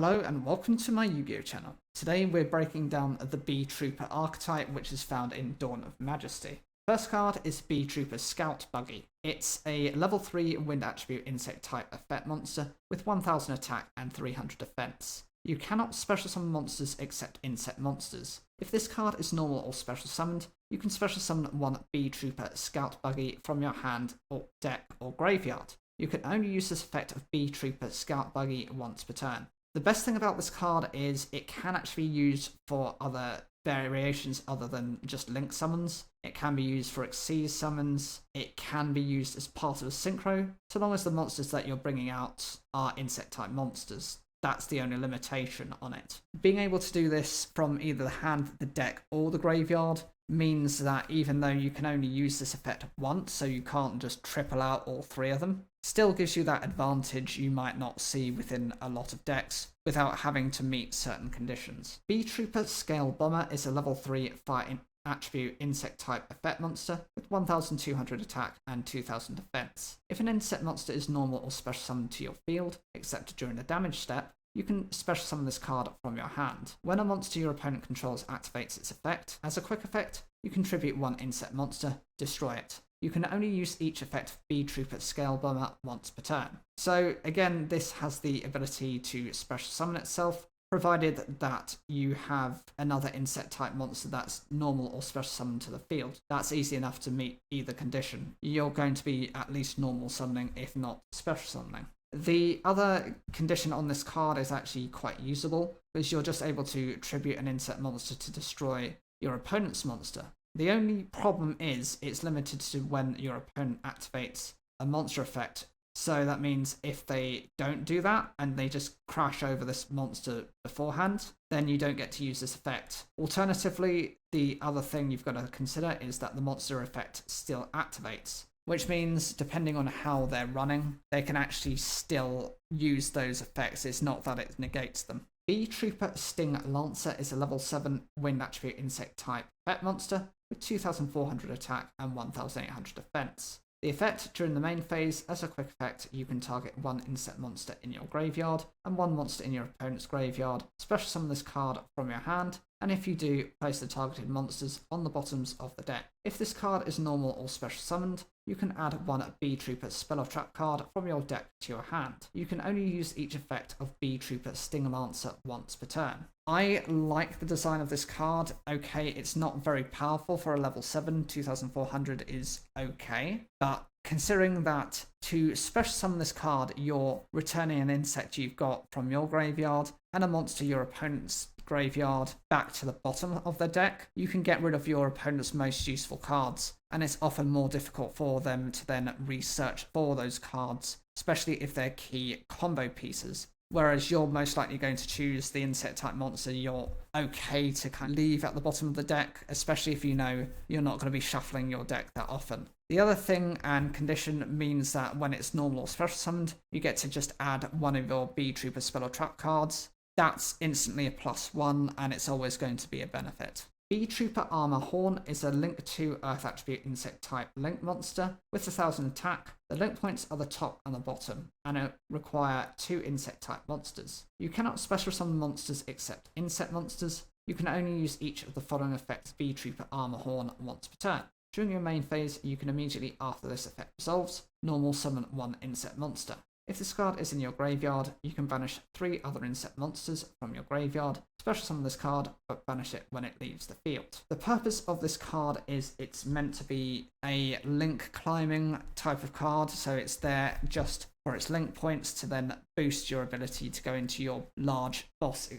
Hello and welcome to my Yu-Gi-Oh channel. Today we're breaking down the beetrooper archetype, which is found in Dawn of Majesty. First card is beetrooper Scout Buggy. It's a level 3 wind attribute insect type effect monster with 1000 attack and 300 defense. You cannot special summon monsters except insect monsters. If this card is normal or special summoned, you can special summon one beetrooper Scout Buggy from your hand or deck or graveyard. You can only use this effect of beetrooper Scout Buggy once per turn. The best thing about this card is it can actually be used for other variations other than just link summons. It can be used for Xyz summons. It can be used as part of a synchro, so long as the monsters that you're bringing out are insect type monsters. That's the only limitation on it. Being able to do this from either the hand, the deck, or the graveyard means that even though you can only use this effect once, so you can't just triple out all three of them, still gives you that advantage you might not see within a lot of decks without having to meet certain conditions. Beetrooper Scale Bomber is a level 3 fire attribute insect type effect monster with 1200 attack and 2000 defense. If an insect monster is normal or special summoned to your field, except during the damage step, you can special summon this card from your hand. When a monster your opponent controls activates its effect, as a quick effect, you contribute one insect monster, destroy it. You can only use each effect of beetrooper Scale Bomber once per turn. So again, this has the ability to special summon itself, provided that you have another insect type monster that's normal or special summoned to the field. That's easy enough to meet either condition. You're going to be at least normal summoning, if not special summoning. The other condition on this card is actually quite usable, because you're just able to tribute an insect monster to destroy your opponent's monster. The only problem is it's limited to when your opponent activates a monster effect. So that means if they don't do that and they just crash over this monster beforehand, then you don't get to use this effect. Alternatively, the other thing you've got to consider is that the monster effect still activates, which means depending on how they're running, they can actually still use those effects. It's not that it negates them. Beetrooper Sting Lancer is a level 7 wind attribute insect type effect monster with 2400 attack and 1800 defense. The effect during the main phase, as a quick effect, you can target one insect monster in your graveyard and one monster in your opponent's graveyard, special summon this card from your hand, and if you do, place the targeted monsters on the bottoms of the deck. If this card is normal or special summoned, you can add one beetrooper Spell or Trap card from your deck to your hand. You can only use each effect of beetrooper Sting Lancer once per turn. I like the design of this card. Okay, it's not very powerful for a level 7, 2400 is okay, but considering that to special summon this card, you're returning an insect you've got from your graveyard and a monster your opponent's graveyard back to the bottom of the deck, you can get rid of your opponent's most useful cards, and it's often more difficult for them to then research for those cards, especially if they're key combo pieces. Whereas you're most likely going to choose the insect type monster you're okay to kind of leave at the bottom of the deck, especially if you know you're not going to be shuffling your deck that often. The other thing and condition means that when it's normal or special summoned, you get to just add one of your beetrooper Spell or Trap cards. That's instantly a +1, and it's always going to be a benefit. Beetrooper Armor Horn is a link 2 Earth attribute insect type link monster with 1000 attack. The link points are the top and the bottom, and it require 2 insect type monsters. You cannot special summon monsters except insect monsters. You can only use each of the following effects Beetrooper Armor Horn once per turn. During your main phase, you can immediately after this effect resolves, normal summon one insect monster. If this card is in your graveyard, you can banish 3 other insect monsters from your graveyard, special summon this card, but banish it when it leaves the field. The purpose of this card is it's meant to be a link climbing type of card, so it's there just for its link points to then boost your ability to go into your large boss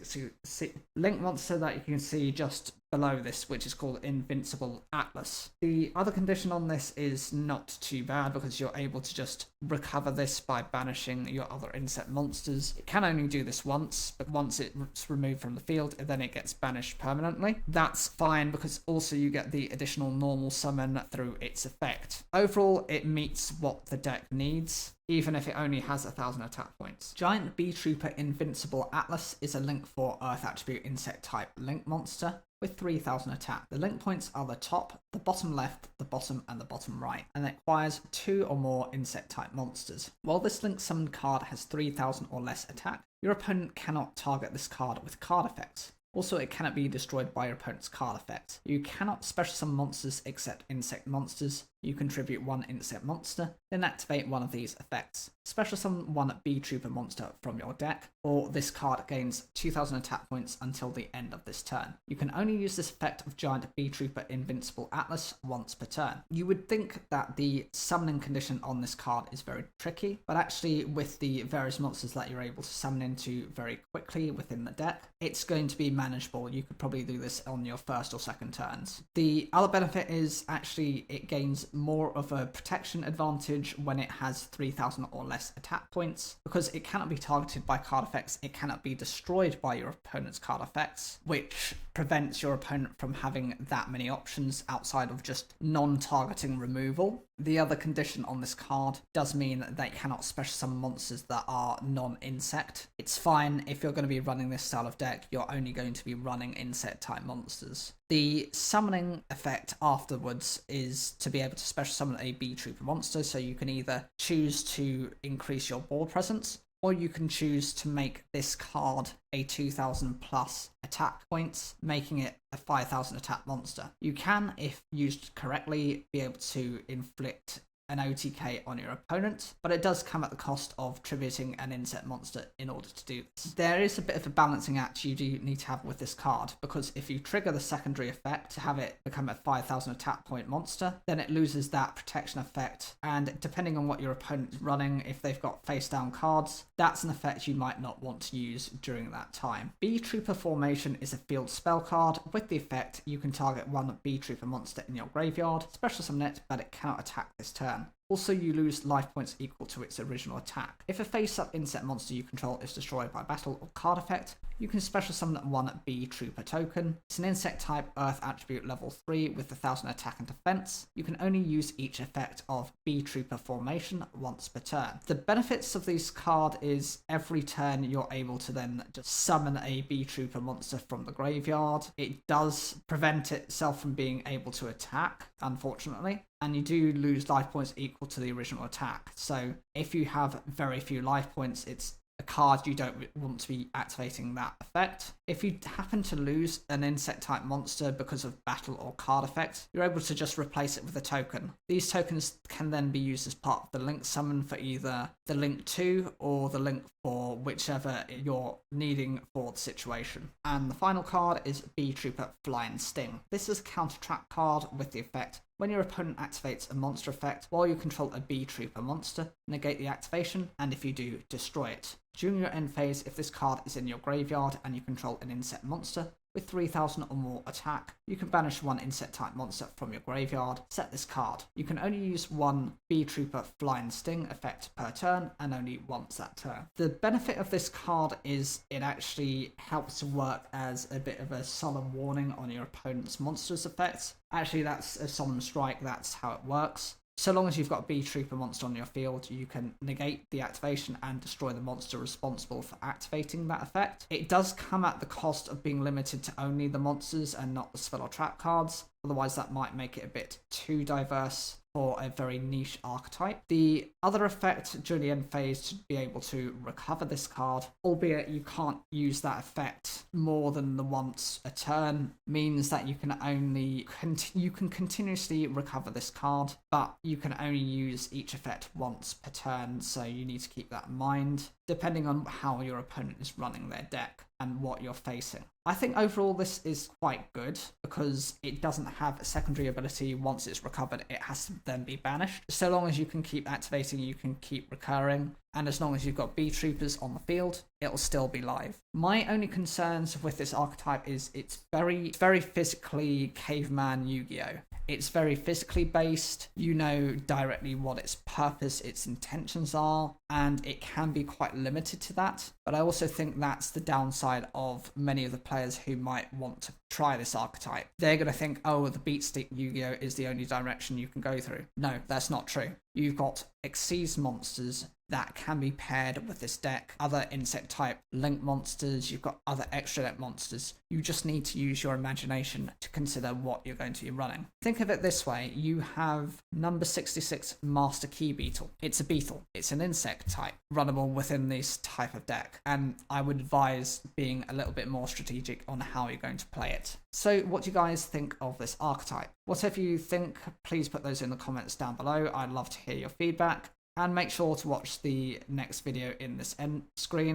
link monster that you can see just below this, which is called Invincible Atlas. The other condition on this is not too bad because you're able to just recover this by banishing your other insect monsters. It can only do this once, but once it's removed from the field, then it gets banished permanently. That's fine because also you get the additional normal summon through its effect. Overall, it meets what the deck needs, even if it only has 1000 attack points. Giant Beetrooper Invincible Atlas is a link 4 Earth attribute insect type link monster with 3000 attack. The link points are the top, the bottom left, the bottom, and the bottom right, and it requires 2 or more insect type monsters. While this link summon card has 3000 or less attack, your opponent cannot target this card with card effects. Also, it cannot be destroyed by your opponent's card effects. You cannot special summon monsters except insect monsters. You contribute 1 insect monster, then activate one of these effects. Special summon 1 beetrooper monster from your deck, or this card gains 2000 attack points until the end of this turn. You can only use this effect of giant beetrooper Invincible Atlas once per turn. You would think that the summoning condition on this card is very tricky, but actually with the various monsters that you're able to summon into very quickly within the deck, it's going to be manageable. You could probably do this on your first or second turns. The other benefit is actually it gains more of a protection advantage when it has 3000 or less attack points, because it cannot be targeted by card effects, it cannot be destroyed by your opponent's card effects, which prevents your opponent from having that many options outside of just non-targeting removal. The other condition on this card does mean that you cannot special summon monsters that are non-insect. It's fine if you're going to be running this style of deck, you're only going to be running insect type monsters. The summoning effect afterwards is to be able to special summon a beetrooper monster, so you can either choose to increase your board presence, or you can choose to make this card a 2000 plus attack points, making it a 5000 attack monster. You can, if used correctly, be able to inflict an OTK on your opponent, but it does come at the cost of tributing an insect monster in order to do this. There is a bit of a balancing act you do need to have with this card, because if you trigger the secondary effect to have it become a 5000 attack point monster, then it loses that protection effect, and depending on what your opponent is running, if they've got face down cards, that's an effect you might not want to use during that time. Beetrooper Formation is a field spell card. With the effect, you can target 1 Beetrooper monster in your graveyard, special summon it, but it cannot attack this turn. Also, you lose life points equal to its original attack. If a face-up insect monster you control is destroyed by battle or card effect, you can special summon 1 Beetrooper token. It's an insect type, earth attribute level 3 with 1000 attack and defense. You can only use each effect of Beetrooper Formation once per turn. The benefits of this card is every turn you're able to then just summon a Beetrooper monster from the graveyard. It does prevent itself from being able to attack, unfortunately, and you do lose life points equal to the original attack. So if you have very few life points, it's a card you don't want to be activating that effect. If you happen to lose an insect type monster because of battle or card effect, you're able to just replace it with a token. These tokens can then be used as part of the link summon for either the link 2 or the link for whichever you're needing for the situation. And the final card is Beetrooper Flying Sting. This is a counter trap card with the effect: when your opponent activates a monster effect while you control a Beetrooper monster, negate the activation, and if you do, destroy it. During your end phase, if this card is in your graveyard and you control an insect monster with 3000 or more attack, you can banish 1 insect type monster from your graveyard, set this card. You can only use 1 Beetrooper Flying Sting effect per turn, and only once that turn. The benefit of this card is it actually helps to work as a bit of a solemn warning on your opponent's monster's effects. Actually, that's a solemn strike, that's how it works. So long as you've got a Beetrooper monster on your field, you can negate the activation and destroy the monster responsible for activating that effect. It does come at the cost of being limited to only the monsters and not the spell or trap cards, otherwise that might make it a bit too diverse for a very niche archetype. The other effect during the end phase to be able to recover this card, albeit you can't use that effect more than the once a turn, means that you can only continuously recover this card, but you can only use each effect once per turn, so you need to keep that in mind, depending on how your opponent is running their deck and what you're facing. I think overall this is quite good because it doesn't have a secondary ability. Once it's recovered, it has to then be banished. So long as you can keep activating, you can keep recurring, and as long as you've got Beetroopers on the field, it'll still be live. My only concerns with this archetype is it's very physically caveman Yu-Gi-Oh! It's very physically based. You know directly what its purpose, its intentions are, and it can be quite limited to that. But I also think that's the downside of many of the players who might want to try this archetype. They're going to think, oh, the beat stick Yu-Gi-Oh! Is the only direction you can go through. No, that's not true. You've got Xyz monsters that can be paired with this deck, other insect type link monsters, you've got other extra deck monsters. You just need to use your imagination to consider what you're going to be running. Think of it this way, you have number 66 Master Key Beetle. It's a beetle, it's an insect type, runnable within this type of deck, and I would advise being a little bit more strategic on how you're going to play it. So what do you guys think of this archetype? Whatever you think, please put those in the comments down below. I'd love to hear your feedback. And make sure to watch the next video in this end screen.